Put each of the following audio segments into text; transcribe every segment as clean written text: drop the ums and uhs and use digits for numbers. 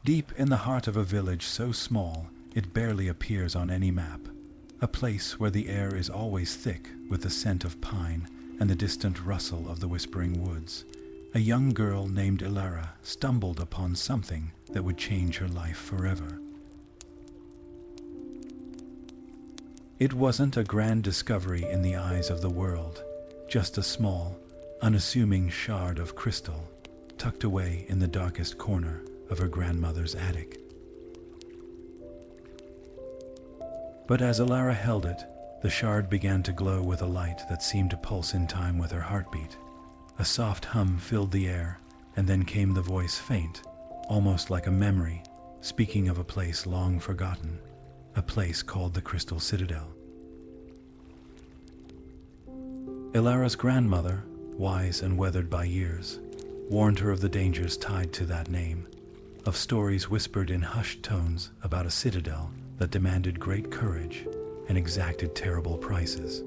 deep in the heart of a village so small it barely appears on any map, a place where the air is always thick with the scent of pine and the distant rustle of the whispering woods, a young girl named Alara stumbled upon something that would change her life forever. It wasn't a grand discovery in the eyes of the world, just a small, unassuming shard of crystal tucked away in the darkest corner of her grandmother's attic. But as Alara held it, the shard began to glow with a light that seemed to pulse in time with her heartbeat. A soft hum filled the air, and then came the voice, faint, almost like a memory, speaking of a place long forgotten, a place called the Crystal Citadel. Alara's grandmother, wise and weathered by years, warned her of the dangers tied to that name, of stories whispered in hushed tones about a citadel that demanded great courage and exacted terrible prices.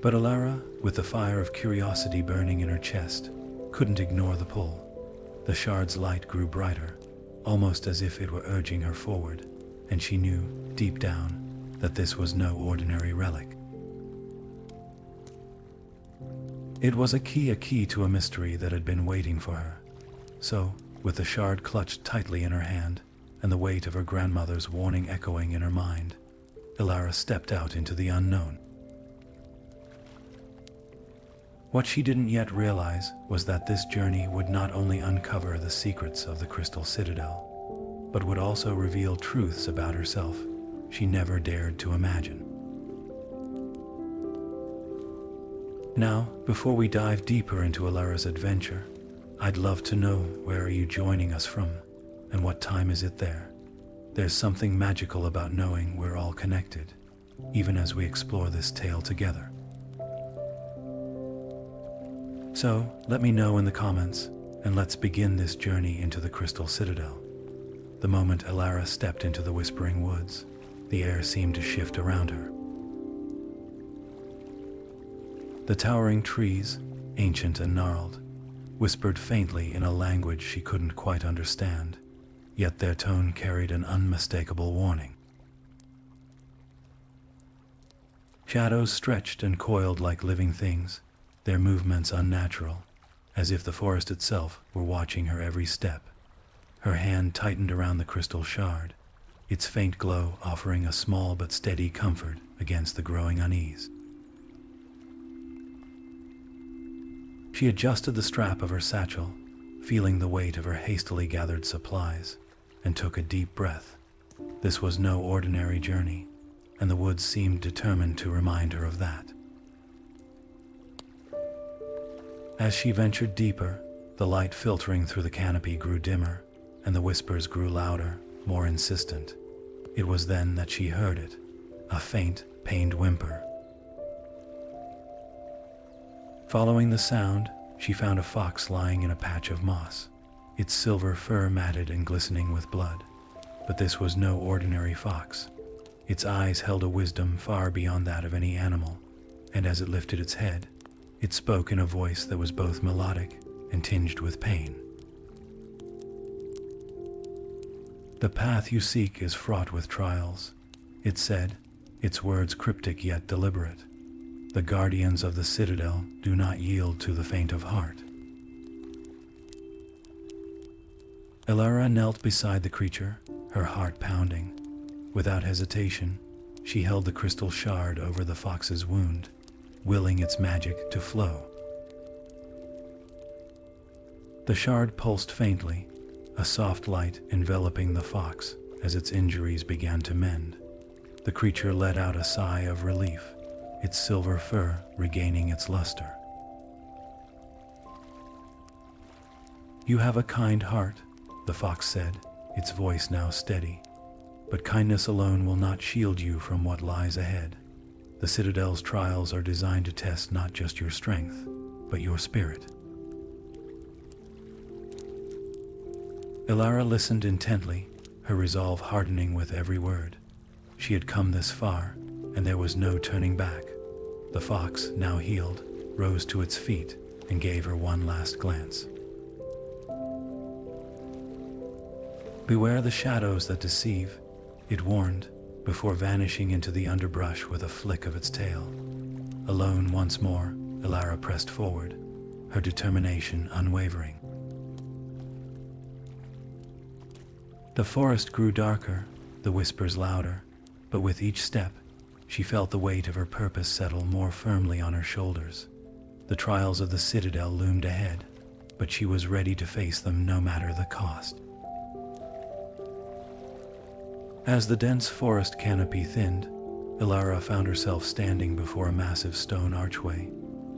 But Alara, with the fire of curiosity burning in her chest, couldn't ignore the pull. The shard's light grew brighter, almost as if it were urging her forward, and she knew, deep down, that this was no ordinary relic. It was a key to a mystery that had been waiting for her. So, with the shard clutched tightly in her hand, and the weight of her grandmother's warning echoing in her mind, Alara stepped out into the unknown. What she didn't yet realize was that this journey would not only uncover the secrets of the Crystal Citadel, but would also reveal truths about herself she never dared to imagine. Now, before we dive deeper into Alara's adventure, I'd love to know, where are you joining us from, and what time is it there? There's something magical about knowing we're all connected, even as we explore this tale together. So, let me know in the comments, and let's begin this journey into the Crystal Citadel. The moment Alara stepped into the Whispering Woods, the air seemed to shift around her. The towering trees, ancient and gnarled, whispered faintly in a language she couldn't quite understand, yet their tone carried an unmistakable warning. Shadows stretched and coiled like living things, their movements unnatural, as if the forest itself were watching her every step. Her hand tightened around the crystal shard, its faint glow offering a small but steady comfort against the growing unease. She adjusted the strap of her satchel, feeling the weight of her hastily gathered supplies, and took a deep breath. This was no ordinary journey, and the woods seemed determined to remind her of that. As she ventured deeper, the light filtering through the canopy grew dimmer, and the whispers grew louder, more insistent. It was then that she heard it, a faint, pained whimper. Following the sound, she found a fox lying in a patch of moss, its silver fur matted and glistening with blood. But this was no ordinary fox. Its eyes held a wisdom far beyond that of any animal, and as it lifted its head, it spoke in a voice that was both melodic and tinged with pain. "The path you seek is fraught with trials," it said, its words cryptic yet deliberate. "The guardians of the citadel do not yield to the faint of heart." Alara knelt beside the creature, her heart pounding. Without hesitation, she held the crystal shard over the fox's wound, willing its magic to flow. The shard pulsed faintly, a soft light enveloping the fox as its injuries began to mend. The creature let out a sigh of relief, its silver fur regaining its luster. "You have a kind heart," the fox said, its voice now steady. "But kindness alone will not shield you from what lies ahead. The Citadel's trials are designed to test not just your strength, but your spirit." Alara listened intently, her resolve hardening with every word. She had come this far, and there was no turning back. The fox, now healed, rose to its feet and gave her one last glance. "Beware the shadows that deceive," it warned, before vanishing into the underbrush with a flick of its tail. Alone once more, Alara pressed forward, her determination unwavering. The forest grew darker, the whispers louder, but with each step, she felt the weight of her purpose settle more firmly on her shoulders. The trials of the Citadel loomed ahead, but she was ready to face them no matter the cost. As the dense forest canopy thinned, Alara found herself standing before a massive stone archway,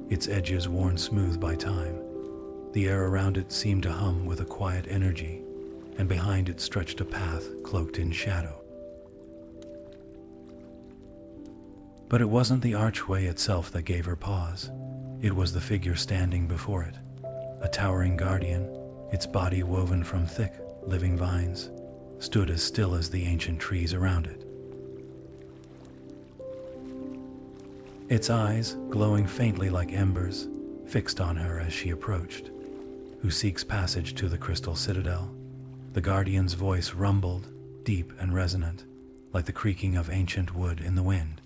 its edges worn smooth by time. The air around it seemed to hum with a quiet energy, and behind it stretched a path cloaked in shadow. But it wasn't the archway itself that gave her pause. It was the figure standing before it, a towering guardian, its body woven from thick, living vines, stood as still as the ancient trees around it. Its eyes, glowing faintly like embers, fixed on her as she approached. "Who seeks passage to the Crystal Citadel?" The guardian's voice rumbled, deep and resonant, like the creaking of ancient wood in the wind.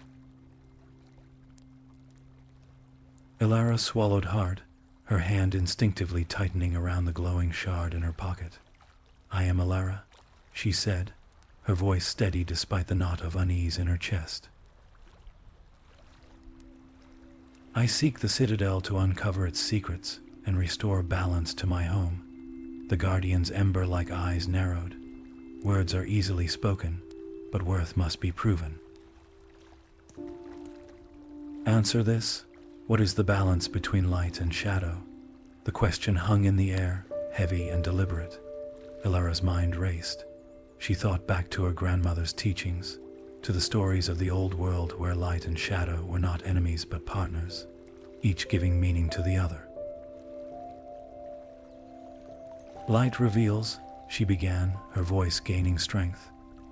Alara swallowed hard, her hand instinctively tightening around the glowing shard in her pocket. "I am Alara," she said, her voice steady despite the knot of unease in her chest. "I seek the Citadel to uncover its secrets and restore balance to my home." The guardian's ember-like eyes narrowed. "Words are easily spoken, but worth must be proven." "Answer this. What is the balance between light and shadow?" The question hung in the air, heavy and deliberate. Alara's mind raced. She thought back to her grandmother's teachings, to the stories of the old world where light and shadow were not enemies but partners, each giving meaning to the other. "Light reveals," she began, her voice gaining strength,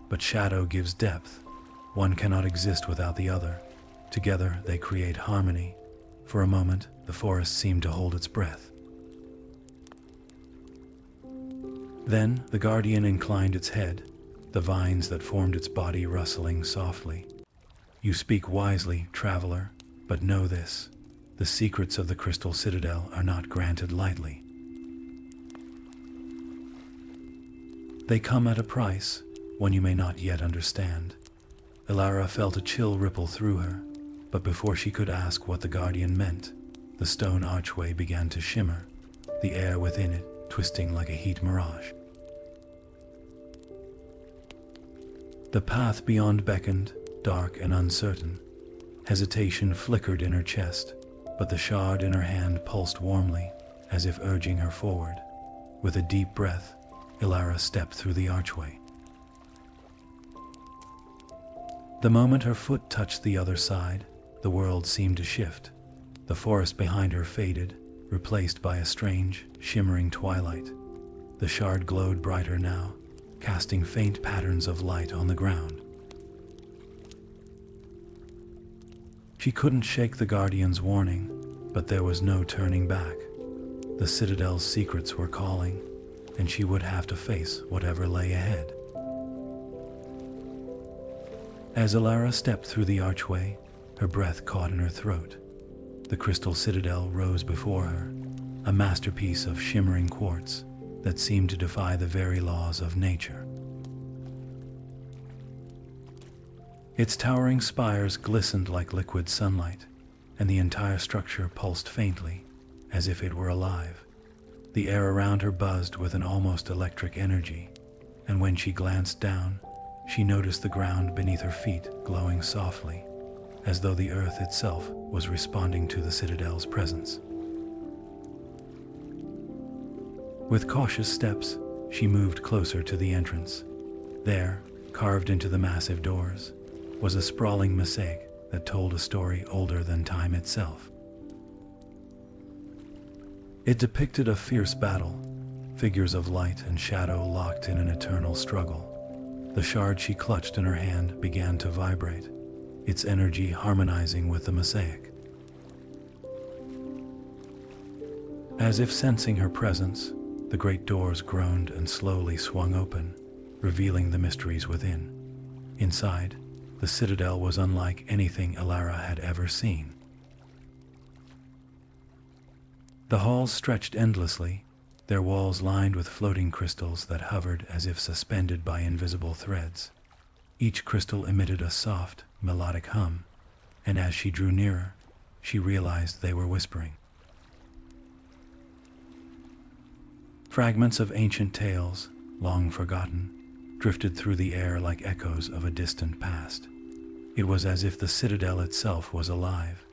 "but shadow gives depth. One cannot exist without the other. Together they create harmony." For a moment, the forest seemed to hold its breath. Then the guardian inclined its head, the vines that formed its body rustling softly. "You speak wisely, traveler, but know this: the secrets of the Crystal Citadel are not granted lightly. They come at a price, one you may not yet understand." Alara felt a chill ripple through her, but before she could ask what the guardian meant, the stone archway began to shimmer, the air within it twisting like a heat mirage. The path beyond beckoned, dark and uncertain. Hesitation flickered in her chest, but the shard in her hand pulsed warmly, as if urging her forward. With a deep breath, Alara stepped through the archway. The moment her foot touched the other side, the world seemed to shift. The forest behind her faded, replaced by a strange, shimmering twilight. The shard glowed brighter now, casting faint patterns of light on the ground. She couldn't shake the guardian's warning, but there was no turning back. The Citadel's secrets were calling, and she would have to face whatever lay ahead. As Alara stepped through the archway, her breath caught in her throat. The Crystal Citadel rose before her, a masterpiece of shimmering quartz that seemed to defy the very laws of nature. Its towering spires glistened like liquid sunlight, and the entire structure pulsed faintly, as if it were alive. The air around her buzzed with an almost electric energy, and when she glanced down, she noticed the ground beneath her feet glowing softly, as though the earth itself was responding to the Citadel's presence. With cautious steps, she moved closer to the entrance. There, carved into the massive doors, was a sprawling mosaic that told a story older than time itself. It depicted a fierce battle, figures of light and shadow locked in an eternal struggle. The shard she clutched in her hand began to vibrate, its energy harmonizing with the mosaic. As if sensing her presence, the great doors groaned and slowly swung open, revealing the mysteries within. Inside, the citadel was unlike anything Alara had ever seen. The halls stretched endlessly, their walls lined with floating crystals that hovered as if suspended by invisible threads. Each crystal emitted a soft, melodic hum, and as she drew nearer, she realized they were whispering. Fragments of ancient tales, long forgotten, drifted through the air like echoes of a distant past. It was as if the citadel itself was alive,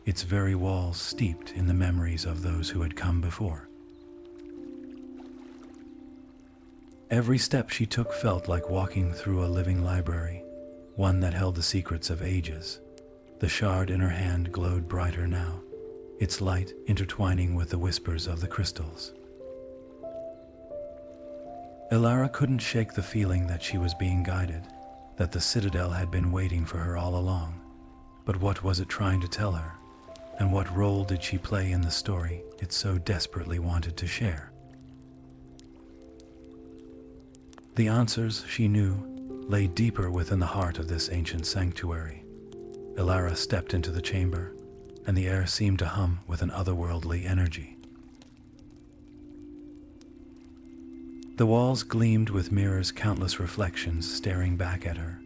its very walls steeped in the memories of those who had come before. Every step she took felt like walking through a living library, one that held the secrets of ages. The shard in her hand glowed brighter now, its light intertwining with the whispers of the crystals. Elara couldn't shake the feeling that she was being guided, that the citadel had been waiting for her all along. But what was it trying to tell her? And what role did she play in the story it so desperately wanted to share? The answers, she knew, lay deeper within the heart of this ancient sanctuary. Elara stepped into the chamber, and the air seemed to hum with an otherworldly energy. The walls gleamed with mirrors, countless reflections staring back at her,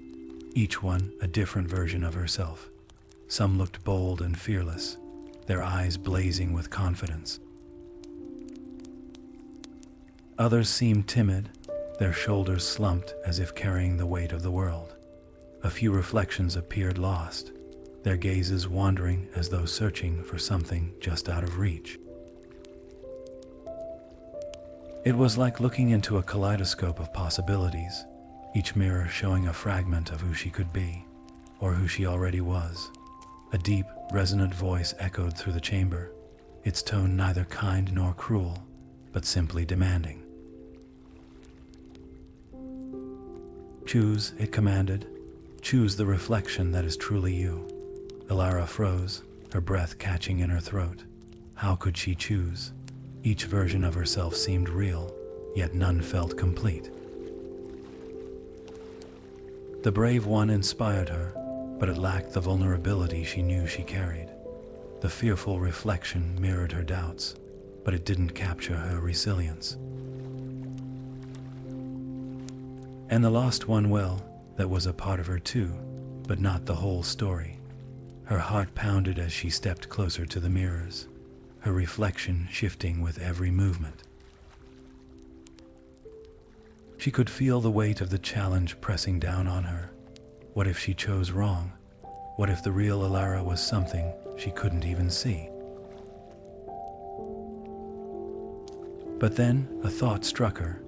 each one a different version of herself. Some looked bold and fearless, their eyes blazing with confidence. Others seemed timid, their shoulders slumped as if carrying the weight of the world. A few reflections appeared lost, their gazes wandering as though searching for something just out of reach. It was like looking into a kaleidoscope of possibilities, each mirror showing a fragment of who she could be, or who she already was. A deep, resonant voice echoed through the chamber, its tone neither kind nor cruel, but simply demanding. "Choose," it commanded. "Choose the reflection that is truly you." Alara froze, her breath catching in her throat. How could she choose? Each version of herself seemed real, yet none felt complete. The brave one inspired her, but it lacked the vulnerability she knew she carried. The fearful reflection mirrored her doubts, but it didn't capture her resilience. And the lost one, well, that was a part of her too, but not the whole story. Her heart pounded as she stepped closer to the mirrors, her reflection shifting with every movement. She could feel the weight of the challenge pressing down on her. What if she chose wrong? What if the real Alara was something she couldn't even see? But then a thought struck her.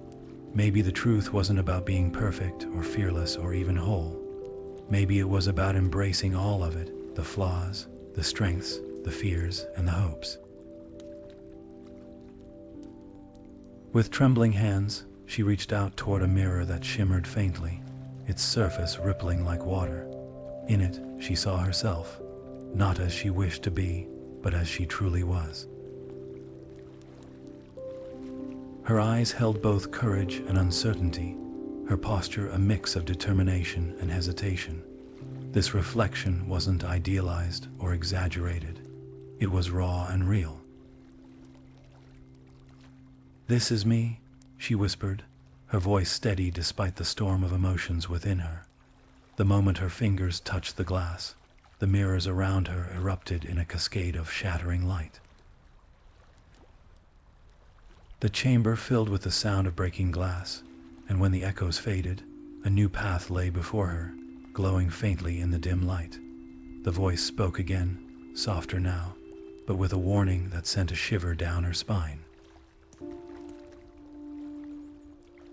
Maybe the truth wasn't about being perfect or fearless or even whole. Maybe it was about embracing all of it, the flaws, the strengths, the fears, and the hopes. With trembling hands, she reached out toward a mirror that shimmered faintly, its surface rippling like water. In it, she saw herself, not as she wished to be, but as she truly was. Her eyes held both courage and uncertainty, her posture a mix of determination and hesitation. This reflection wasn't idealized or exaggerated. It was raw and real. "This is me," she whispered, her voice steady despite the storm of emotions within her. The moment her fingers touched the glass, the mirrors around her erupted in a cascade of shattering light. The chamber filled with the sound of breaking glass, and when the echoes faded, a new path lay before her, glowing faintly in the dim light. The voice spoke again, softer now, but with a warning that sent a shiver down her spine.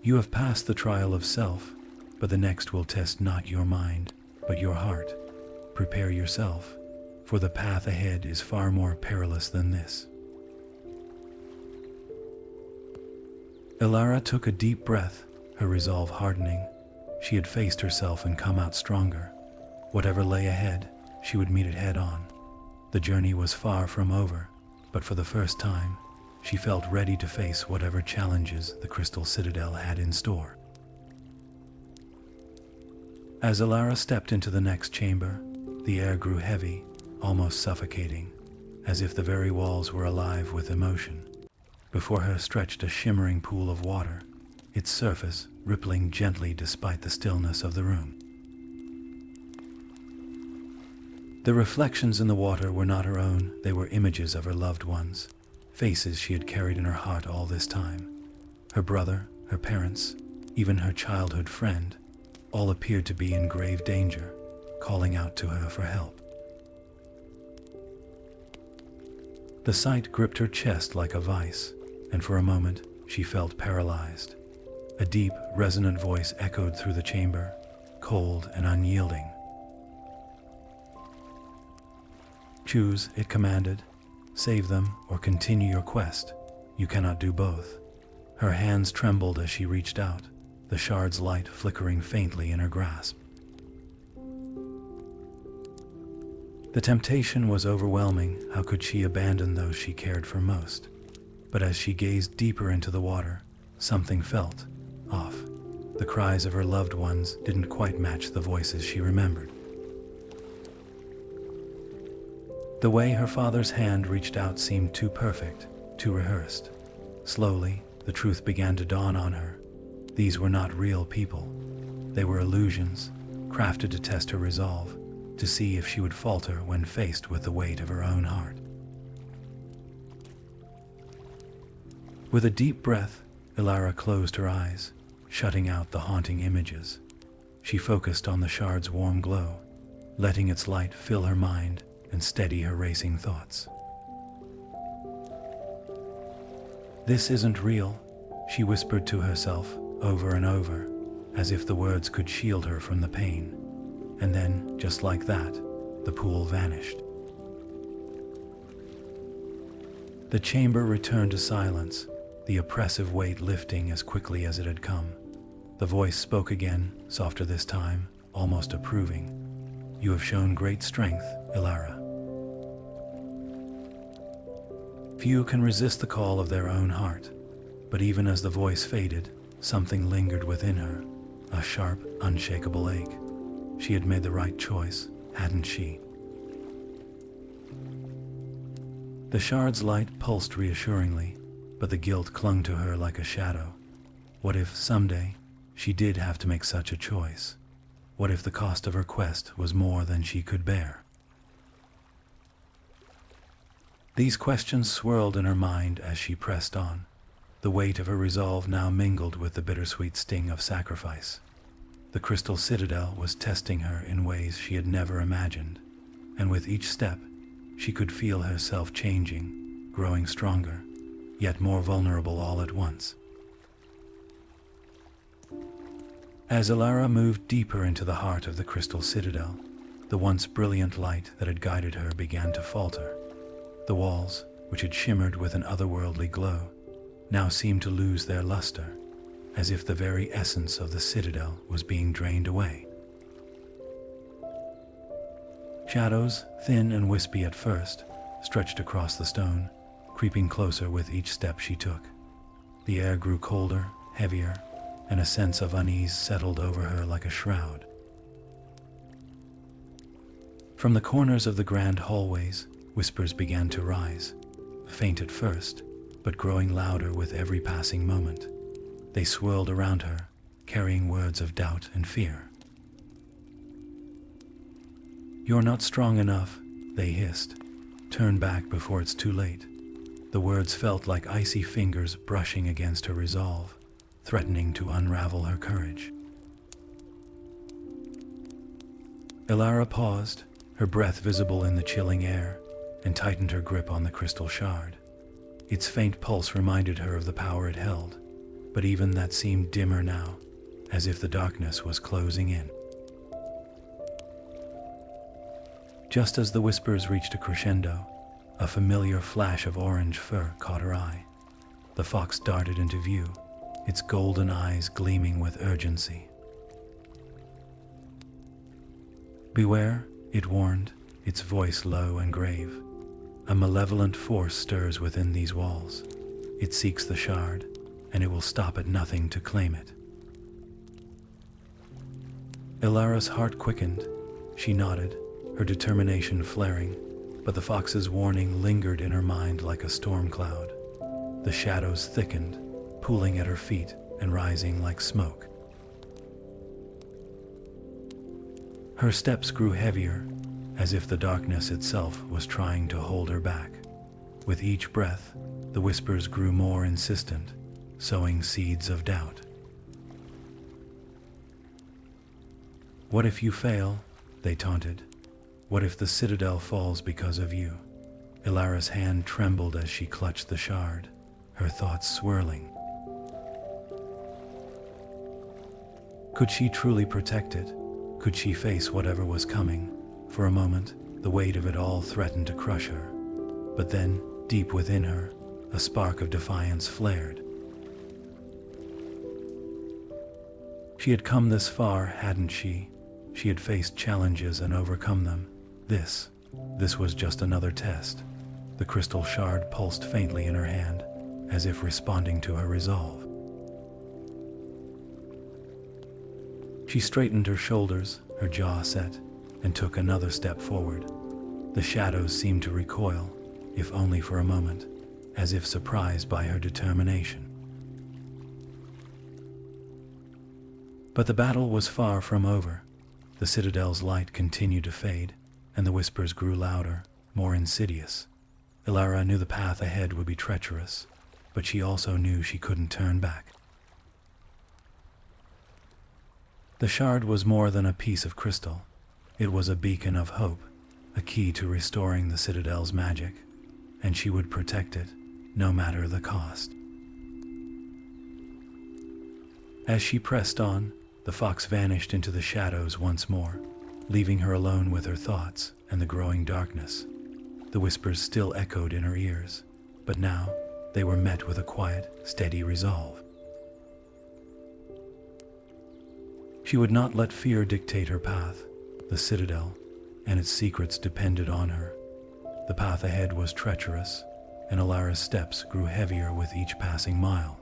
"You have passed the trial of self, but the next will test not your mind, but your heart. Prepare yourself, for the path ahead is far more perilous than this." Alara took a deep breath, her resolve hardening. She had faced herself and come out stronger. Whatever lay ahead, she would meet it head on. The journey was far from over, but for the first time, she felt ready to face whatever challenges the Crystal Citadel had in store. As Alara stepped into the next chamber, the air grew heavy, almost suffocating, as if the very walls were alive with emotion. Before her stretched a shimmering pool of water, its surface rippling gently despite the stillness of the room. The reflections in the water were not her own, they were images of her loved ones, faces she had carried in her heart all this time. Her brother, her parents, even her childhood friend, all appeared to be in grave danger, calling out to her for help. The sight gripped her chest like a vice, and for a moment she felt paralyzed. A deep, resonant voice echoed through the chamber, cold and unyielding. "Choose," it commanded. "Save them or continue your quest. You cannot do both." Her hands trembled as she reached out, the shard's light flickering faintly in her grasp. The temptation was overwhelming. How could she abandon those she cared for most? But as she gazed deeper into the water, something felt off. The cries of her loved ones didn't quite match the voices she remembered. The way her father's hand reached out seemed too perfect, too rehearsed. Slowly, the truth began to dawn on her. These were not real people. They were illusions, crafted to test her resolve, to see if she would falter when faced with the weight of her own heart. With a deep breath, Elara closed her eyes, shutting out the haunting images. She focused on the shard's warm glow, letting its light fill her mind and steady her racing thoughts. "This isn't real," she whispered to herself over and over, as if the words could shield her from the pain. And then, just like that, the pool vanished. The chamber returned to silence, the oppressive weight lifting as quickly as it had come. The voice spoke again, softer this time, almost approving. "You have shown great strength, Elara." Few can resist the call of their own heart, but even as the voice faded, something lingered within her, a sharp, unshakable ache. She had made the right choice, hadn't she? The shard's light pulsed reassuringly, but the guilt clung to her like a shadow. What if, someday, she did have to make such a choice? What if the cost of her quest was more than she could bear? These questions swirled in her mind as she pressed on. The weight of her resolve now mingled with the bittersweet sting of sacrifice. The Crystal Citadel was testing her in ways she had never imagined, and with each step, she could feel herself changing, growing stronger, yet more vulnerable all at once. As Alara moved deeper into the heart of the Crystal Citadel, the once brilliant light that had guided her began to falter. The walls, which had shimmered with an otherworldly glow, now seemed to lose their luster, as if the very essence of the citadel was being drained away. Shadows, thin and wispy at first, stretched across the stone, creeping closer with each step she took. The air grew colder, heavier, and a sense of unease settled over her like a shroud. From the corners of the grand hallways, whispers began to rise, faint at first, but growing louder with every passing moment. They swirled around her, carrying words of doubt and fear. "You're not strong enough," they hissed. "Turn back before it's too late." The words felt like icy fingers brushing against her resolve, threatening to unravel her courage. Elara paused, her breath visible in the chilling air, and tightened her grip on the crystal shard. Its faint pulse reminded her of the power it held, but even that seemed dimmer now, as if the darkness was closing in. Just as the whispers reached a crescendo, a familiar flash of orange fur caught her eye. The fox darted into view, its golden eyes gleaming with urgency. "Beware," it warned, its voice low and grave. "A malevolent force stirs within these walls. It seeks the shard, and it will stop at nothing to claim it." Elara's heart quickened. She nodded, her determination flaring, but the fox's warning lingered in her mind like a storm cloud. The shadows thickened, pooling at her feet and rising like smoke. Her steps grew heavier, as if the darkness itself was trying to hold her back. With each breath, the whispers grew more insistent, sowing seeds of doubt. "What if you fail?" they taunted. "What if the citadel falls because of you?" Elara's hand trembled as she clutched the shard, her thoughts swirling. Could she truly protect it? Could she face whatever was coming? For a moment, the weight of it all threatened to crush her. But then, deep within her, a spark of defiance flared. She had come this far, hadn't she? She had faced challenges and overcome them. This was just another test. The crystal shard pulsed faintly in her hand, as if responding to her resolve. She straightened her shoulders, her jaw set, and took another step forward. The shadows seemed to recoil, if only for a moment, as if surprised by her determination. But the battle was far from over. The citadel's light continued to fade, and the whispers grew louder, more insidious. Elara knew the path ahead would be treacherous, but she also knew she couldn't turn back. The shard was more than a piece of crystal. It was a beacon of hope, a key to restoring the citadel's magic, and she would protect it, no matter the cost. As she pressed on, the fox vanished into the shadows once more, leaving her alone with her thoughts and the growing darkness. The whispers still echoed in her ears, but now they were met with a quiet, steady resolve. She would not let fear dictate her path. The citadel and its secrets depended on her. The path ahead was treacherous, and Alara's steps grew heavier with each passing mile.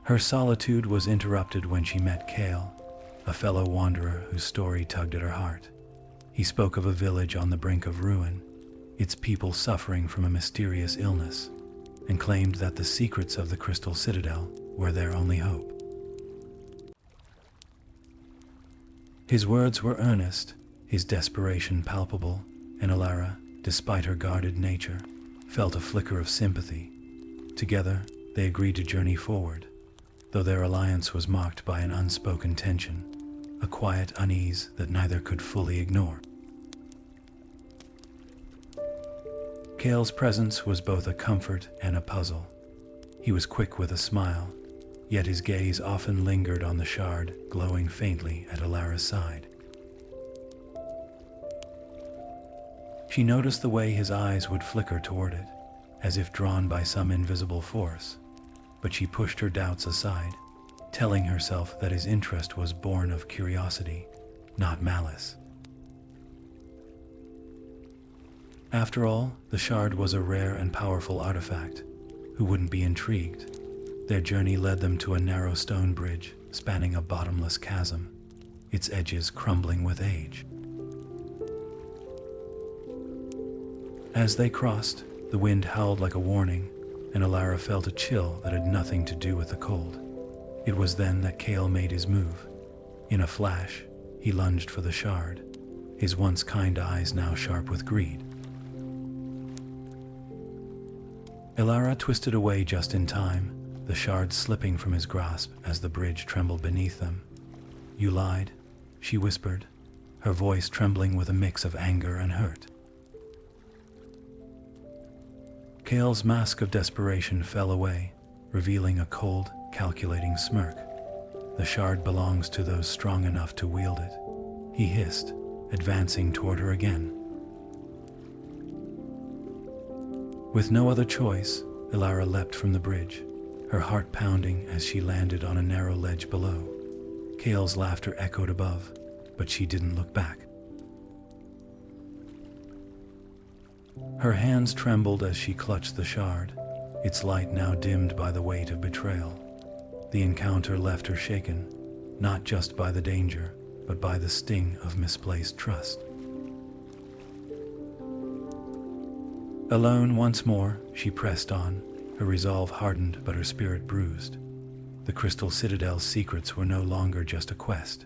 Her solitude was interrupted when she met Kale, a fellow wanderer whose story tugged at her heart. He spoke of a village on the brink of ruin, its people suffering from a mysterious illness, and claimed that the secrets of the Crystal Citadel were their only hope. His words were earnest, his desperation palpable, and Alara, despite her guarded nature, felt a flicker of sympathy. Together, they agreed to journey forward, though their alliance was marked by an unspoken tension, a quiet unease that neither could fully ignore. Kale's presence was both a comfort and a puzzle. He was quick with a smile, yet his gaze often lingered on the shard, glowing faintly at Alara's side. She noticed the way his eyes would flicker toward it, as if drawn by some invisible force, but she pushed her doubts aside, telling herself that his interest was born of curiosity, not malice. After all, the shard was a rare and powerful artifact. Who wouldn't be intrigued? Their journey led them to a narrow stone bridge spanning a bottomless chasm, its edges crumbling with age. As they crossed, the wind howled like a warning, and Alara felt a chill that had nothing to do with the cold. It was then that Kale made his move. In a flash, he lunged for the shard, his once kind eyes now sharp with greed. Elara twisted away just in time, the shard slipping from his grasp as the bridge trembled beneath them. "You lied," she whispered, her voice trembling with a mix of anger and hurt. Kale's mask of desperation fell away, revealing a cold, calculating smirk. "The shard belongs to those strong enough to wield it," he hissed, advancing toward her again. With no other choice, Elara leapt from the bridge, her heart pounding as she landed on a narrow ledge below. Kale's laughter echoed above, but she didn't look back. Her hands trembled as she clutched the shard, its light now dimmed by the weight of betrayal. The encounter left her shaken, not just by the danger, but by the sting of misplaced trust. Alone once more, she pressed on, her resolve hardened but her spirit bruised. The Crystal Citadel's secrets were no longer just a quest.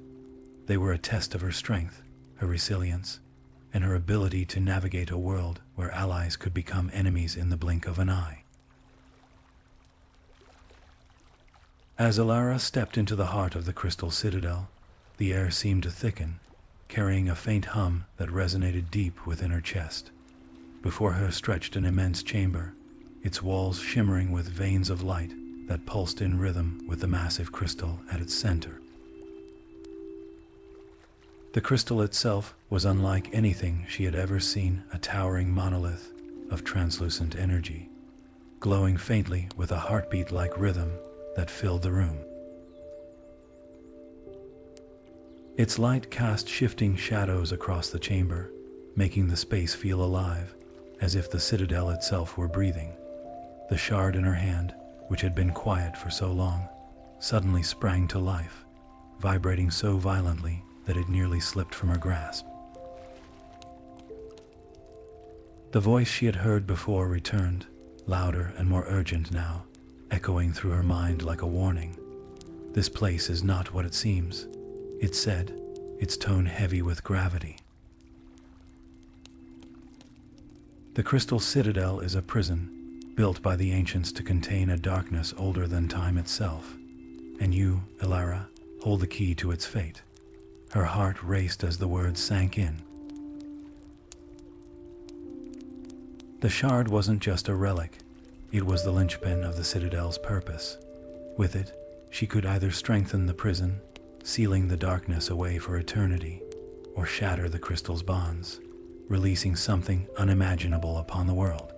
They were a test of her strength, her resilience, and her ability to navigate a world where allies could become enemies in the blink of an eye. As Alara stepped into the heart of the Crystal Citadel, the air seemed to thicken, carrying a faint hum that resonated deep within her chest. Before her stretched an immense chamber, its walls shimmering with veins of light that pulsed in rhythm with the massive crystal at its center. The crystal itself was unlike anything she had ever seen, a towering monolith of translucent energy, glowing faintly with a heartbeat-like rhythm that filled the room. Its light cast shifting shadows across the chamber, making the space feel alive, as if the citadel itself were breathing. The shard in her hand, which had been quiet for so long, suddenly sprang to life, vibrating so violently that it nearly slipped from her grasp. The voice she had heard before returned, louder and more urgent now, echoing through her mind like a warning. "This place is not what it seems," it said, its tone heavy with gravity. The Crystal Citadel is a prison, built by the ancients to contain a darkness older than time itself, and you, Elara, hold the key to its fate. Her heart raced as the words sank in. The shard wasn't just a relic, it was the linchpin of the Citadel's purpose. With it, she could either strengthen the prison, sealing the darkness away for eternity, or shatter the crystal's bonds, releasing something unimaginable upon the world.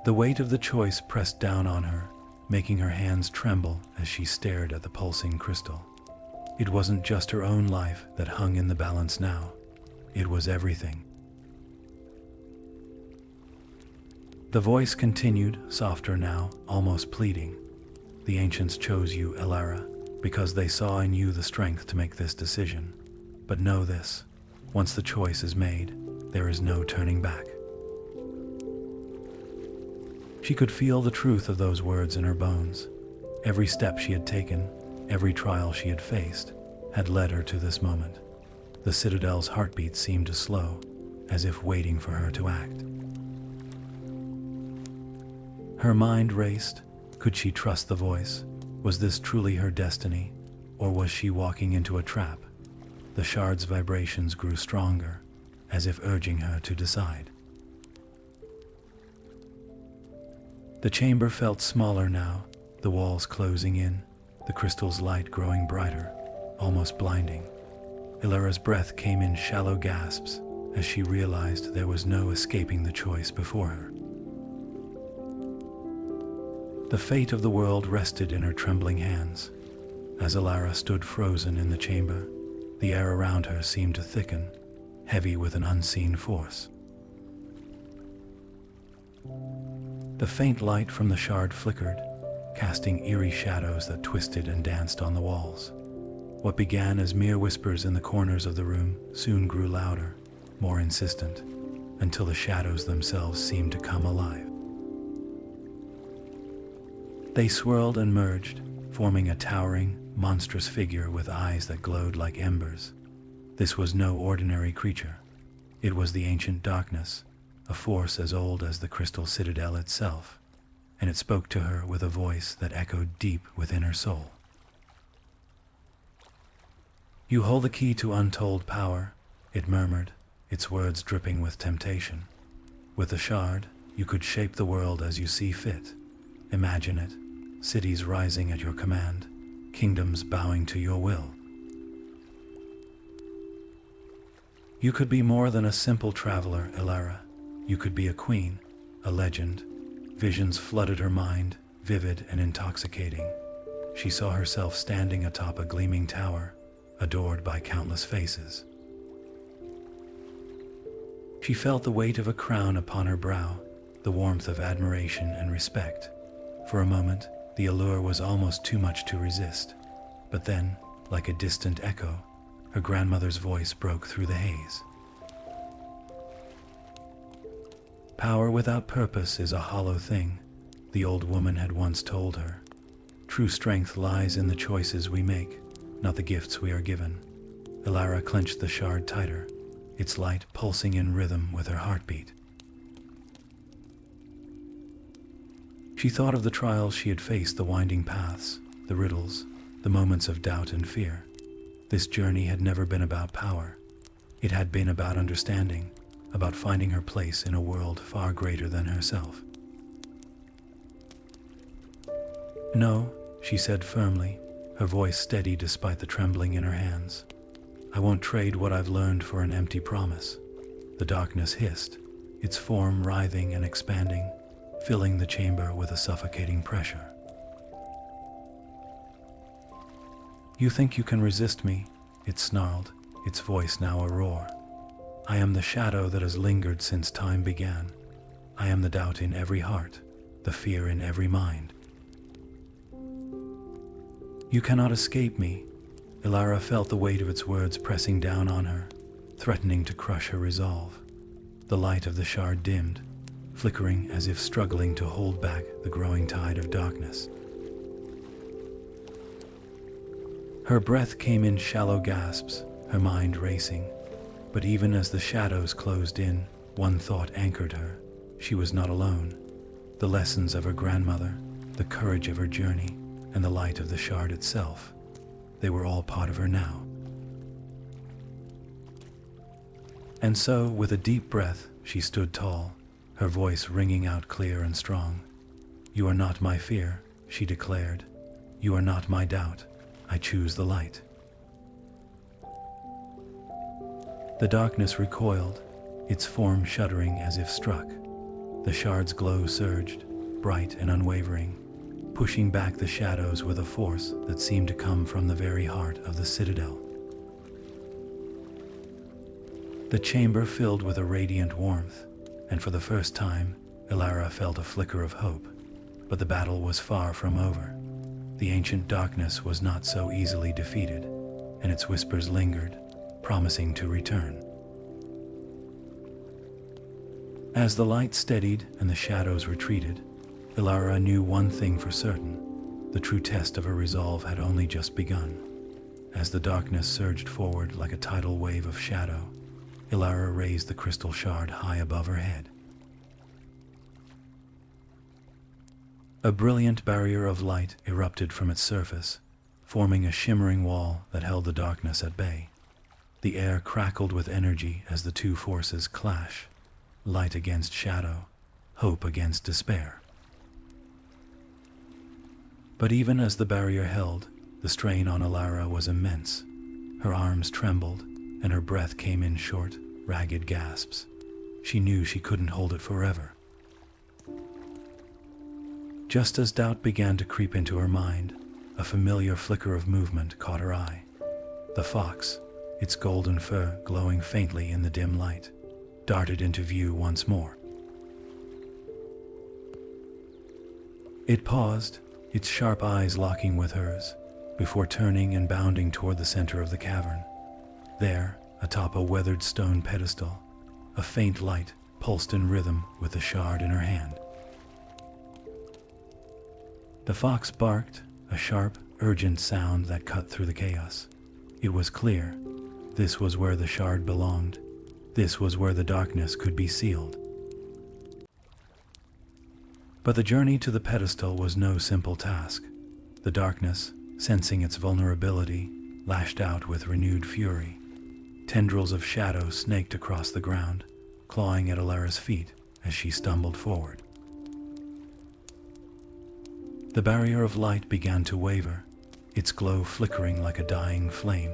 The weight of the choice pressed down on her, making her hands tremble as she stared at the pulsing crystal. It wasn't just her own life that hung in the balance now. It was everything. The voice continued, softer now, almost pleading. "The ancients chose you, Alara, because they saw in you the strength to make this decision. But know this, once the choice is made, there is no turning back." She could feel the truth of those words in her bones. Every step she had taken, every trial she had faced, had led her to this moment. The Citadel's heartbeat seemed to slow, as if waiting for her to act. Her mind raced. Could she trust the voice? Was this truly her destiny, or was she walking into a trap? The shard's vibrations grew stronger, as if urging her to decide. The chamber felt smaller now, the walls closing in, the crystal's light growing brighter, almost blinding. Elara's breath came in shallow gasps as she realized there was no escaping the choice before her. The fate of the world rested in her trembling hands. As Alara stood frozen in the chamber, the air around her seemed to thicken, heavy with an unseen force. The faint light from the shard flickered, casting eerie shadows that twisted and danced on the walls. What began as mere whispers in the corners of the room soon grew louder, more insistent, until the shadows themselves seemed to come alive. They swirled and merged, forming a towering, monstrous figure with eyes that glowed like embers. This was no ordinary creature. It was the ancient darkness, a force as old as the Crystal Citadel itself, and it spoke to her with a voice that echoed deep within her soul. "You hold the key to untold power," it murmured, its words dripping with temptation. "With the shard, you could shape the world as you see fit. Imagine it, cities rising at your command, kingdoms bowing to your will. You could be more than a simple traveler, Elara. You could be a queen, a legend." Visions flooded her mind, vivid and intoxicating. She saw herself standing atop a gleaming tower, adored by countless faces. She felt the weight of a crown upon her brow, the warmth of admiration and respect. For a moment, The allure was almost too much to resist. But then, like a distant echo, her grandmother's voice broke through the haze. Power without purpose is a hollow thing, the old woman had once told her. True strength lies in the choices we make, not the gifts we are given. Alara clenched the shard tighter, its light pulsing in rhythm with her heartbeat. She thought of the trials she had faced, the winding paths, the riddles, the moments of doubt and fear. This journey had never been about power. It had been about understanding, about finding her place in a world far greater than herself. "No," she said firmly, her voice steady despite the trembling in her hands. "I won't trade what I've learned for an empty promise." The darkness hissed, its form writhing and expanding, filling the chamber with a suffocating pressure. "You think you can resist me?" it snarled, its voice now a roar. "I am the shadow that has lingered since time began. I am the doubt in every heart, the fear in every mind. You cannot escape me." Elara felt the weight of its words pressing down on her, threatening to crush her resolve. The light of the shard dimmed, flickering as if struggling to hold back the growing tide of darkness. Her breath came in shallow gasps, her mind racing. But even as the shadows closed in, one thought anchored her. She was not alone. The lessons of her grandmother, the courage of her journey, and the light of the shard itself, they were all part of her now. And so, with a deep breath, she stood tall, her voice ringing out clear and strong. "You are not my fear," she declared. "You are not my doubt. I choose the light." The darkness recoiled, its form shuddering as if struck. The shard's glow surged, bright and unwavering, pushing back the shadows with a force that seemed to come from the very heart of the citadel. The chamber filled with a radiant warmth, and for the first time, Alara felt a flicker of hope. But the battle was far from over. The ancient darkness was not so easily defeated, and its whispers lingered, promising to return. As the light steadied and the shadows retreated, Alara knew one thing for certain: the true test of her resolve had only just begun. As the darkness surged forward like a tidal wave of shadow, Alara raised the crystal shard high above her head. A brilliant barrier of light erupted from its surface, forming a shimmering wall that held the darkness at bay. The air crackled with energy as the two forces clash, light against shadow, hope against despair. But even as the barrier held, the strain on Alara was immense. Her arms trembled, and her breath came in short, ragged gasps. She knew she couldn't hold it forever. Just as doubt began to creep into her mind, a familiar flicker of movement caught her eye. The fox, its golden fur glowing faintly in the dim light, darted into view once more. It paused, its sharp eyes locking with hers, before turning and bounding toward the center of the cavern. There, atop a weathered stone pedestal, a faint light pulsed in rhythm with the shard in her hand. The fox barked, a sharp, urgent sound that cut through the chaos. It was clear. This was where the shard belonged. This was where the darkness could be sealed. But the journey to the pedestal was no simple task. The darkness, sensing its vulnerability, lashed out with renewed fury. Tendrils of shadow snaked across the ground, clawing at Alara's feet as she stumbled forward. The barrier of light began to waver, its glow flickering like a dying flame.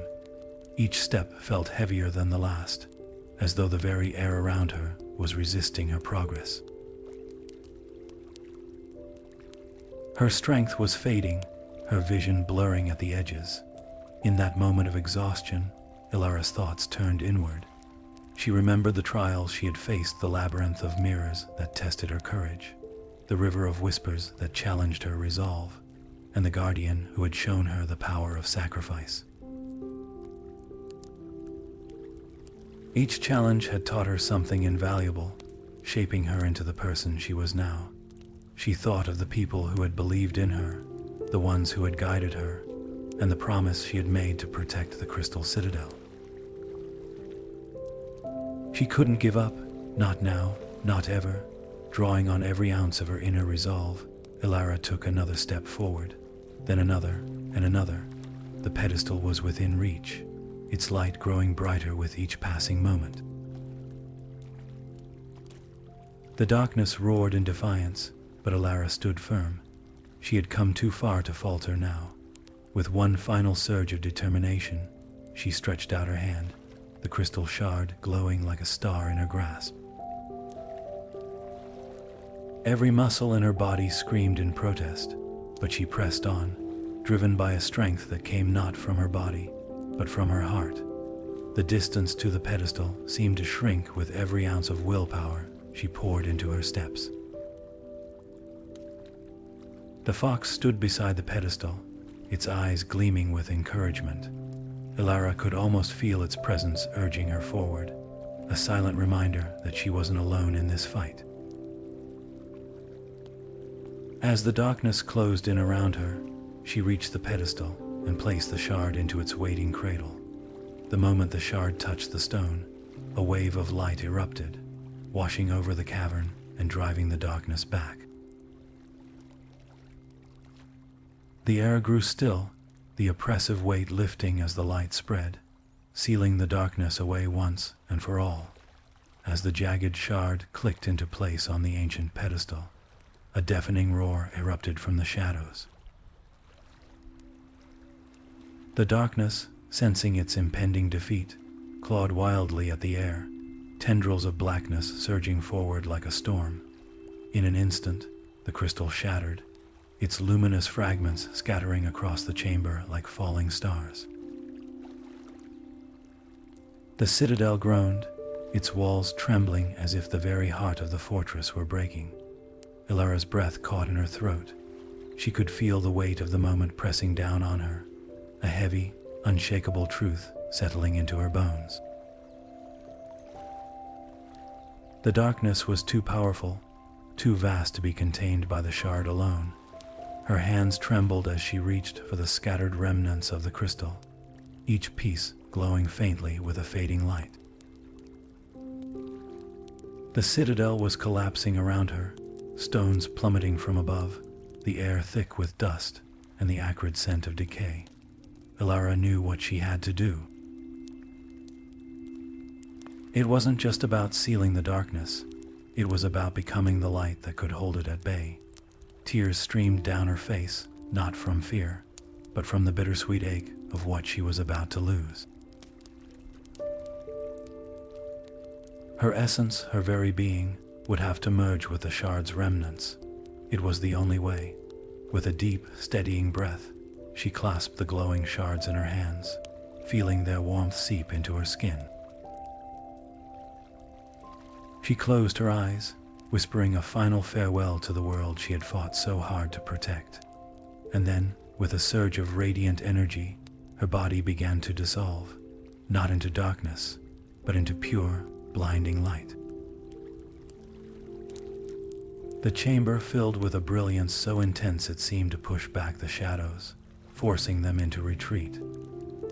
Each step felt heavier than the last, as though the very air around her was resisting her progress. Her strength was fading, her vision blurring at the edges. In that moment of exhaustion, Alara's thoughts turned inward. She remembered the trials she had faced, the labyrinth of mirrors that tested her courage, the river of whispers that challenged her resolve, and the guardian who had shown her the power of sacrifice. Each challenge had taught her something invaluable, shaping her into the person she was now. She thought of the people who had believed in her, the ones who had guided her, and the promise she had made to protect the Crystal Citadel. She couldn't give up, not now, not ever. Drawing on every ounce of her inner resolve, Elara took another step forward, then another and another. The pedestal was within reach, its light growing brighter with each passing moment. The darkness roared in defiance, but Alara stood firm. She had come too far to falter now. With one final surge of determination, she stretched out her hand, the crystal shard glowing like a star in her grasp. Every muscle in her body screamed in protest, but she pressed on, driven by a strength that came not from her body, but from her heart. The distance to the pedestal seemed to shrink with every ounce of willpower she poured into her steps. The fox stood beside the pedestal, its eyes gleaming with encouragement. Elara could almost feel its presence urging her forward, a silent reminder that she wasn't alone in this fight. As the darkness closed in around her, she reached the pedestal and placed the shard into its waiting cradle. The moment the shard touched the stone, a wave of light erupted, washing over the cavern and driving the darkness back. The air grew still, the oppressive weight lifting as the light spread, sealing the darkness away once and for all. As the jagged shard clicked into place on the ancient pedestal, a deafening roar erupted from the shadows. The darkness, sensing its impending defeat, clawed wildly at the air, tendrils of blackness surging forward like a storm. In an instant, the crystal shattered, its luminous fragments scattering across the chamber like falling stars. The citadel groaned, its walls trembling as if the very heart of the fortress were breaking. Elara's breath caught in her throat. She could feel the weight of the moment pressing down on her, a heavy, unshakable truth settling into her bones. The darkness was too powerful, too vast to be contained by the shard alone. Her hands trembled as she reached for the scattered remnants of the crystal, each piece glowing faintly with a fading light. The citadel was collapsing around her, stones plummeting from above, the air thick with dust and the acrid scent of decay. Elara knew what she had to do. It wasn't just about sealing the darkness, it was about becoming the light that could hold it at bay. Tears streamed down her face, not from fear, but from the bittersweet ache of what she was about to lose. Her essence, her very being, would have to merge with the shard's remnants. It was the only way. With a deep, steadying breath, she clasped the glowing shards in her hands, feeling their warmth seep into her skin. She closed her eyes, whispering a final farewell to the world she had fought so hard to protect. And then, with a surge of radiant energy, her body began to dissolve, not into darkness, but into pure, blinding light. The chamber filled with a brilliance so intense it seemed to push back the shadows, forcing them into retreat.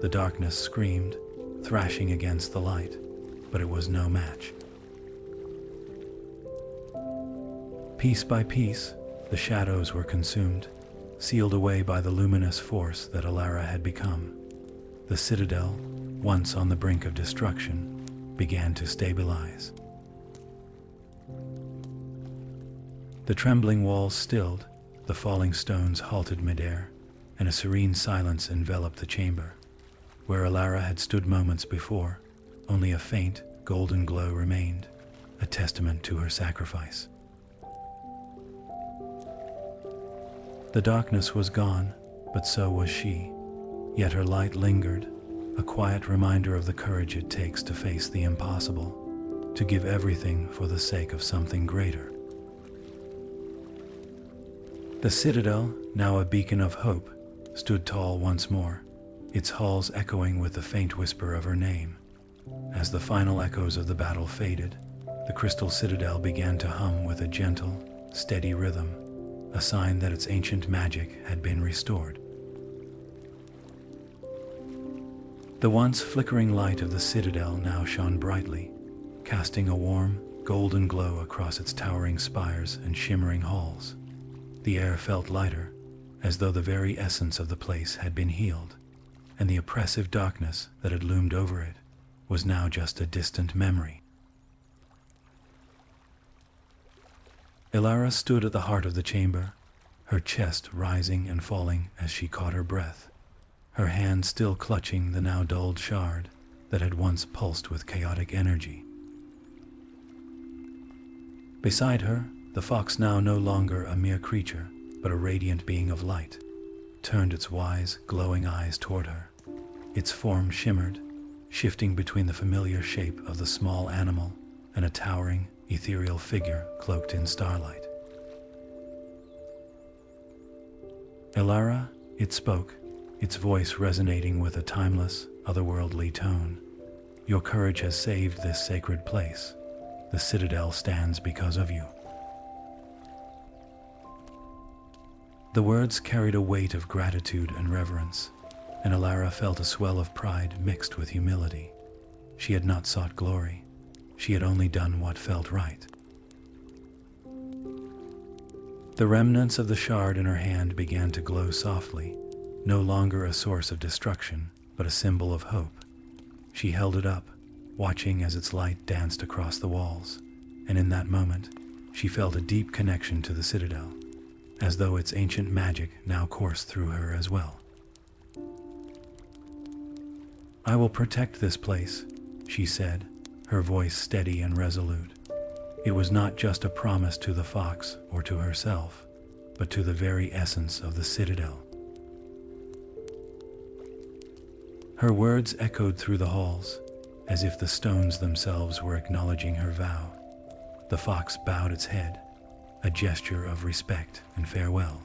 The darkness screamed, thrashing against the light, but it was no match. Piece by piece, the shadows were consumed, sealed away by the luminous force that Alara had become. The citadel, once on the brink of destruction, began to stabilize. The trembling walls stilled, the falling stones halted midair, and a serene silence enveloped the chamber. Where Alara had stood moments before, only a faint, golden glow remained, a testament to her sacrifice. The darkness was gone, but so was she. Yet her light lingered, a quiet reminder of the courage it takes to face the impossible, to give everything for the sake of something greater. The citadel, now a beacon of hope, stood tall once more, its halls echoing with the faint whisper of her name. As the final echoes of the battle faded, the Crystal Citadel began to hum with a gentle, steady rhythm, a sign that its ancient magic had been restored. The once flickering light of the citadel now shone brightly, casting a warm, golden glow across its towering spires and shimmering halls. The air felt lighter, as though the very essence of the place had been healed, and the oppressive darkness that had loomed over it was now just a distant memory. Alara stood at the heart of the chamber, her chest rising and falling as she caught her breath, her hand still clutching the now dulled shard that had once pulsed with chaotic energy. Beside her, the fox, now no longer a mere creature, but a radiant being of light, turned its wise, glowing eyes toward her. Its form shimmered, shifting between the familiar shape of the small animal and a towering, ethereal figure cloaked in starlight. Alara, it spoke, its voice resonating with a timeless, otherworldly tone. Your courage has saved this sacred place. The citadel stands because of you. The words carried a weight of gratitude and reverence, and Alara felt a swell of pride mixed with humility. She had not sought glory. She had only done what felt right. The remnants of the shard in her hand began to glow softly, no longer a source of destruction, but a symbol of hope. She held it up, watching as its light danced across the walls, and in that moment, she felt a deep connection to the citadel, as though its ancient magic now coursed through her as well. I will protect this place, she said, her voice steady and resolute. It was not just a promise to the fox or to herself, but to the very essence of the citadel. Her words echoed through the halls, as if the stones themselves were acknowledging her vow. The fox bowed its head, a gesture of respect and farewell.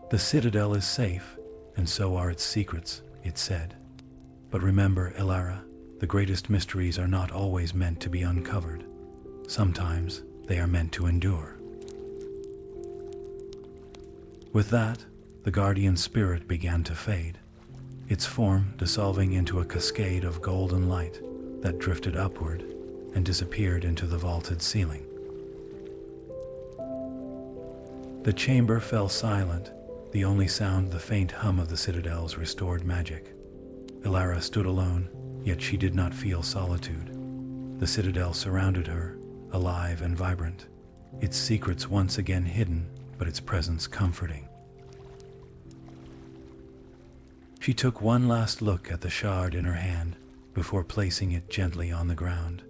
The citadel is safe, and so are its secrets, it said. But remember, Elara, the greatest mysteries are not always meant to be uncovered. Sometimes they are meant to endure. With that, the guardian spirit began to fade, its form dissolving into a cascade of golden light that drifted upward and disappeared into the vaulted ceiling. The chamber fell silent, the only sound the faint hum of the citadel's restored magic. Alara stood alone, yet she did not feel solitude. The citadel surrounded her, alive and vibrant, its secrets once again hidden, but its presence comforting. She took one last look at the shard in her hand before placing it gently on the ground,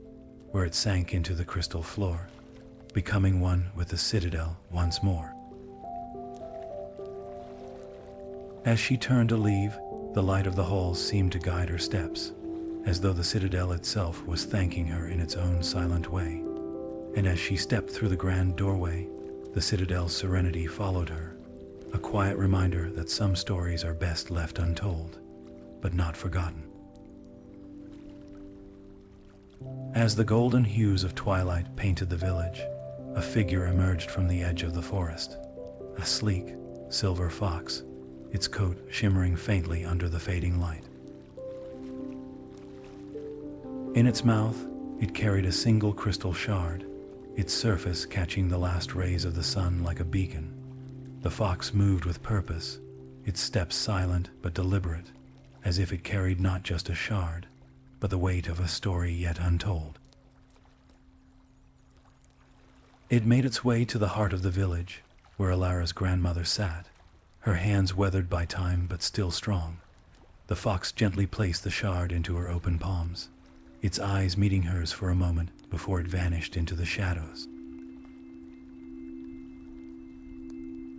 where it sank into the crystal floor, becoming one with the citadel once more. As she turned to leave, the light of the halls seemed to guide her steps, as though the citadel itself was thanking her in its own silent way. And as she stepped through the grand doorway, the citadel's serenity followed her, a quiet reminder that some stories are best left untold, but not forgotten. As the golden hues of twilight painted the village, a figure emerged from the edge of the forest, a sleek, silver fox, its coat shimmering faintly under the fading light. In its mouth, it carried a single crystal shard, its surface catching the last rays of the sun like a beacon. The fox moved with purpose, its steps silent but deliberate, as if it carried not just a shard, but the weight of a story yet untold. It made its way to the heart of the village, where Alara's grandmother sat, her hands weathered by time but still strong. The fox gently placed the shard into her open palms, its eyes meeting hers for a moment before it vanished into the shadows.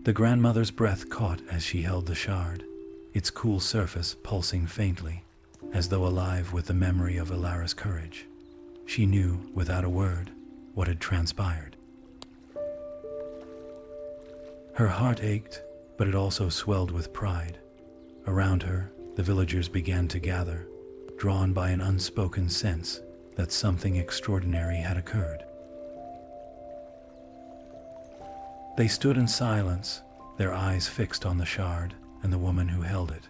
The grandmother's breath caught as she held the shard, its cool surface pulsing faintly, as though alive with the memory of Alara's courage. She knew, without a word, what had transpired. Her heart ached, but it also swelled with pride. Around her, the villagers began to gather, drawn by an unspoken sense that something extraordinary had occurred. They stood in silence, their eyes fixed on the shard and the woman who held it.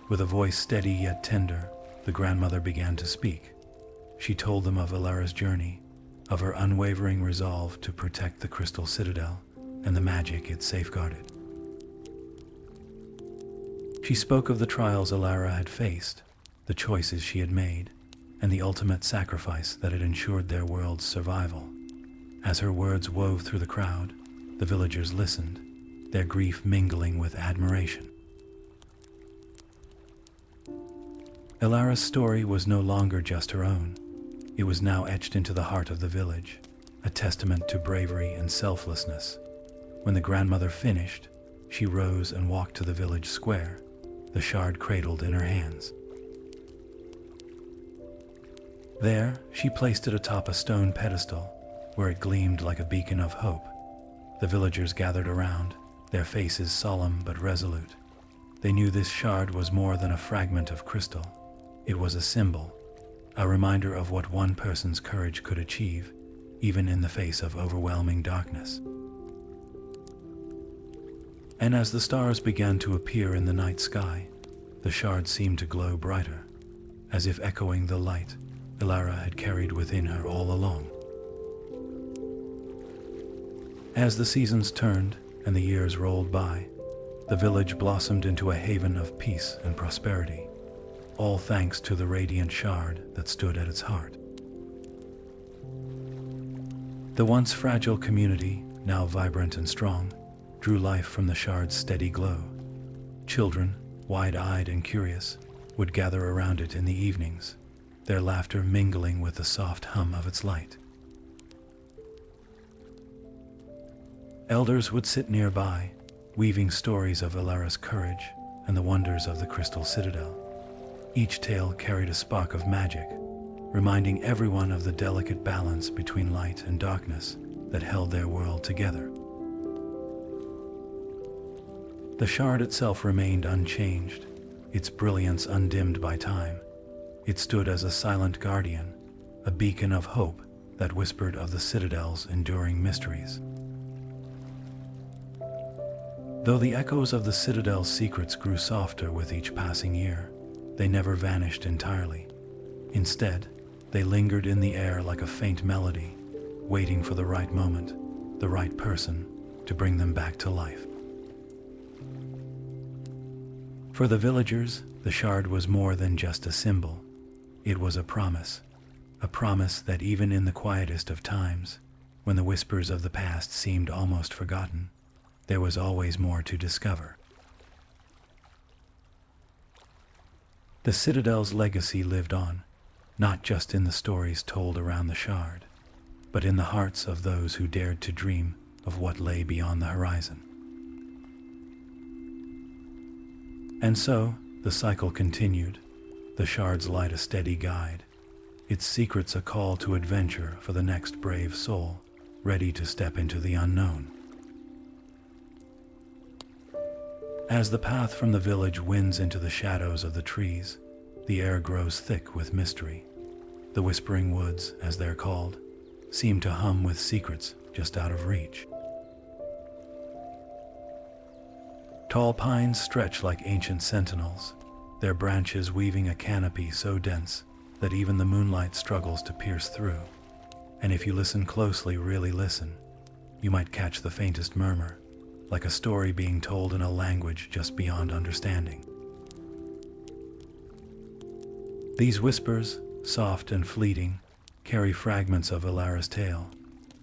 With a voice steady yet tender, the grandmother began to speak. She told them of Elara's journey, of her unwavering resolve to protect the Crystal Citadel and the magic it safeguarded. She spoke of the trials Alara had faced, the choices she had made, and the ultimate sacrifice that had ensured their world's survival. As her words wove through the crowd, the villagers listened, their grief mingling with admiration. Elara's story was no longer just her own. It was now etched into the heart of the village, a testament to bravery and selflessness. When the grandmother finished, she rose and walked to the village square, the shard cradled in her hands. There, she placed it atop a stone pedestal, where it gleamed like a beacon of hope. The villagers gathered around, their faces solemn but resolute. They knew this shard was more than a fragment of crystal. It was a symbol, a reminder of what one person's courage could achieve, even in the face of overwhelming darkness. And as the stars began to appear in the night sky, the shard seemed to glow brighter, as if echoing the light Elara had carried within her all along. As the seasons turned and the years rolled by, the village blossomed into a haven of peace and prosperity, all thanks to the radiant shard that stood at its heart. The once fragile community, now vibrant and strong, drew life from the shard's steady glow. Children, wide-eyed and curious, would gather around it in the evenings, their laughter mingling with the soft hum of its light. Elders would sit nearby, weaving stories of Elara's courage and the wonders of the Crystal Citadel. Each tale carried a spark of magic, reminding everyone of the delicate balance between light and darkness that held their world together. The shard itself remained unchanged, its brilliance undimmed by time. It stood as a silent guardian, a beacon of hope that whispered of the Citadel's enduring mysteries. Though the echoes of the Citadel's secrets grew softer with each passing year, they never vanished entirely. Instead, they lingered in the air like a faint melody, waiting for the right moment, the right person, to bring them back to life. For the villagers, the shard was more than just a symbol. It was a promise that even in the quietest of times, when the whispers of the past seemed almost forgotten, there was always more to discover. The Citadel's legacy lived on, not just in the stories told around the shard, but in the hearts of those who dared to dream of what lay beyond the horizon. And so, the cycle continued, the shard's light a steady guide, its secrets a call to adventure for the next brave soul, ready to step into the unknown. As the path from the village winds into the shadows of the trees, the air grows thick with mystery. The whispering woods, as they're called, seem to hum with secrets just out of reach. Tall pines stretch like ancient sentinels, their branches weaving a canopy so dense that even the moonlight struggles to pierce through. And if you listen closely, really listen, you might catch the faintest murmur, like a story being told in a language just beyond understanding. These whispers, soft and fleeting, carry fragments of Elara's tale,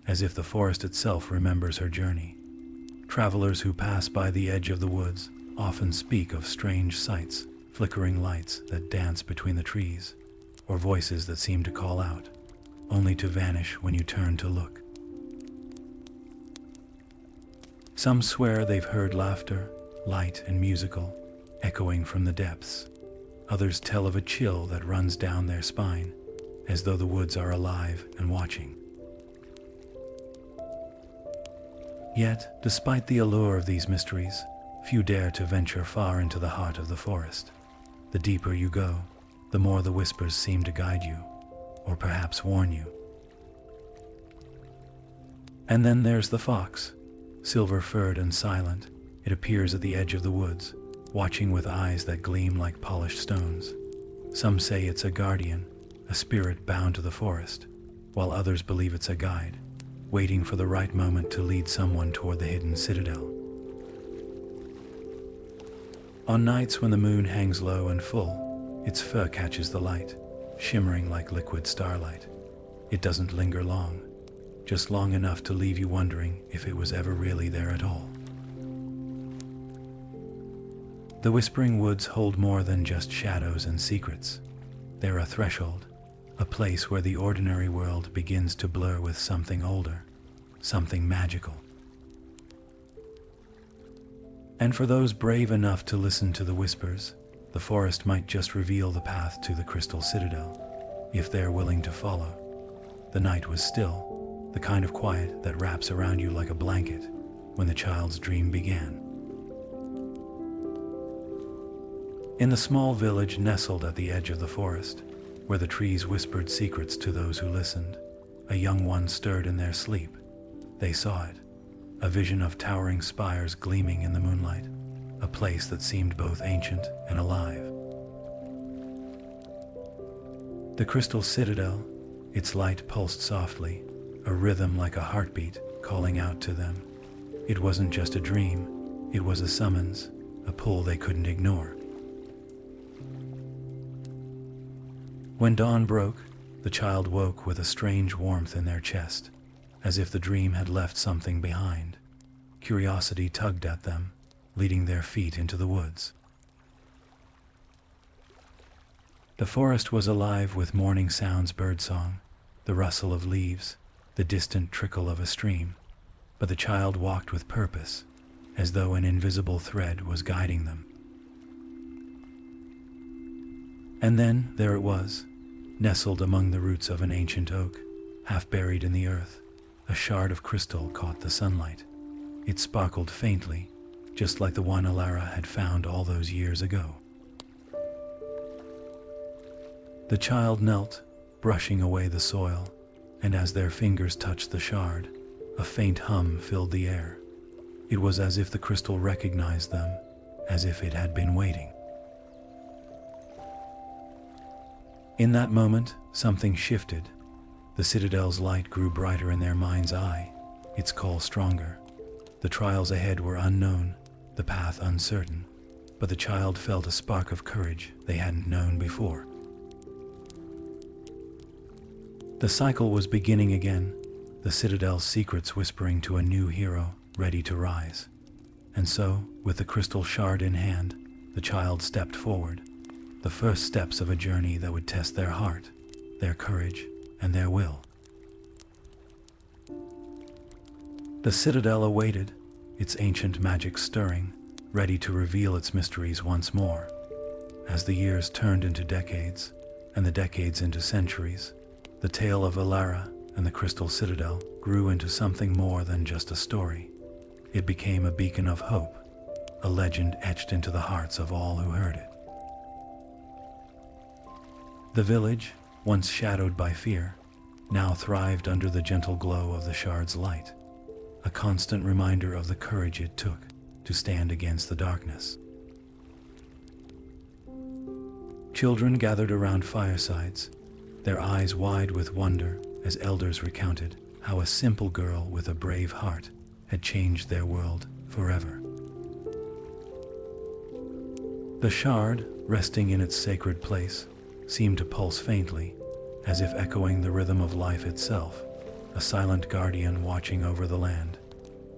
as if the forest itself remembers her journey. Travelers who pass by the edge of the woods often speak of strange sights, flickering lights that dance between the trees, or voices that seem to call out, only to vanish when you turn to look. Some swear they've heard laughter, light and musical, echoing from the depths. Others tell of a chill that runs down their spine, as though the woods are alive and watching. Yet, despite the allure of these mysteries, few dare to venture far into the heart of the forest. The deeper you go, the more the whispers seem to guide you, or perhaps warn you. And then there's the fox, silver-furred and silent. It appears at the edge of the woods, watching with eyes that gleam like polished stones. Some say it's a guardian, a spirit bound to the forest, while others believe it's a guide, waiting for the right moment to lead someone toward the hidden citadel. On nights when the moon hangs low and full, its fur catches the light, shimmering like liquid starlight. It doesn't linger long, just long enough to leave you wondering if it was ever really there at all. The Whispering Woods hold more than just shadows and secrets. They're a threshold, a place where the ordinary world begins to blur with something older, something magical. And for those brave enough to listen to the whispers, the forest might just reveal the path to the Crystal Citadel, if they're willing to follow. The night was still, the kind of quiet that wraps around you like a blanket when the child's dream began. In the small village nestled at the edge of the forest, where the trees whispered secrets to those who listened, a young one stirred in their sleep. They saw it, a vision of towering spires gleaming in the moonlight, a place that seemed both ancient and alive. The Crystal Citadel, its light pulsed softly, a rhythm like a heartbeat calling out to them. It wasn't just a dream, it was a summons, a pull they couldn't ignore. When dawn broke, the child woke with a strange warmth in their chest, as if the dream had left something behind. Curiosity tugged at them, leading their feet into the woods. The forest was alive with morning sounds, birdsong, the rustle of leaves, the distant trickle of a stream, but the child walked with purpose, as though an invisible thread was guiding them. And then there it was, nestled among the roots of an ancient oak, half buried in the earth. A shard of crystal caught the sunlight. It sparkled faintly, just like the one Alara had found all those years ago. The child knelt, brushing away the soil, and as their fingers touched the shard, a faint hum filled the air. It was as if the crystal recognized them, as if it had been waiting. In that moment, something shifted. The citadel's light grew brighter in their mind's eye, its call stronger. The trials ahead were unknown, the path uncertain, but the child felt a spark of courage they hadn't known before. The cycle was beginning again, the citadel's secrets whispering to a new hero ready to rise. And so, with the crystal shard in hand, the child stepped forward, the first steps of a journey that would test their heart, their courage, and their will. The citadel awaited, its ancient magic stirring, ready to reveal its mysteries once more. As the years turned into decades, and the decades into centuries, the tale of Elara and the Crystal Citadel grew into something more than just a story. It became a beacon of hope, a legend etched into the hearts of all who heard it. The village, once shadowed by fear, now thrived under the gentle glow of the shard's light, a constant reminder of the courage it took to stand against the darkness. Children gathered around firesides, their eyes wide with wonder as elders recounted how a simple girl with a brave heart had changed their world forever. The shard, resting in its sacred place, seemed to pulse faintly, as if echoing the rhythm of life itself, a silent guardian watching over the land.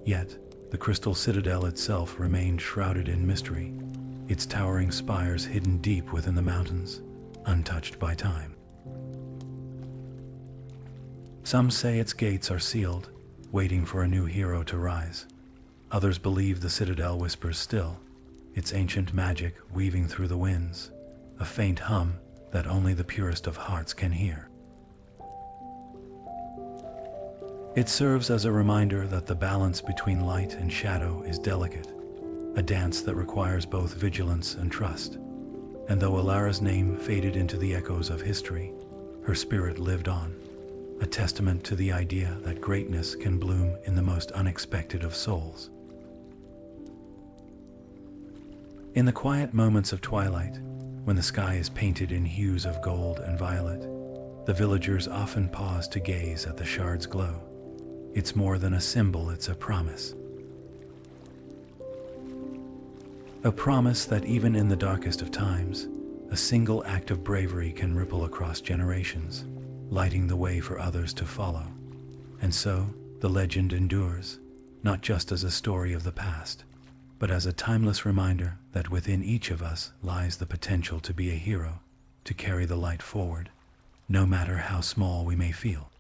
Yet, the Crystal Citadel itself remained shrouded in mystery, its towering spires hidden deep within the mountains, untouched by time. Some say its gates are sealed, waiting for a new hero to rise. Others believe the citadel whispers still, its ancient magic weaving through the winds, a faint hum that only the purest of hearts can hear. It serves as a reminder that the balance between light and shadow is delicate, a dance that requires both vigilance and trust. And though Alara's name faded into the echoes of history, her spirit lived on, a testament to the idea that greatness can bloom in the most unexpected of souls. In the quiet moments of twilight, when the sky is painted in hues of gold and violet, the villagers often pause to gaze at the shard's glow. It's more than a symbol, it's a promise. A promise that even in the darkest of times, a single act of bravery can ripple across generations, lighting the way for others to follow. And so, the legend endures, not just as a story of the past, but as a timeless reminder that within each of us lies the potential to be a hero, to carry the light forward, no matter how small we may feel.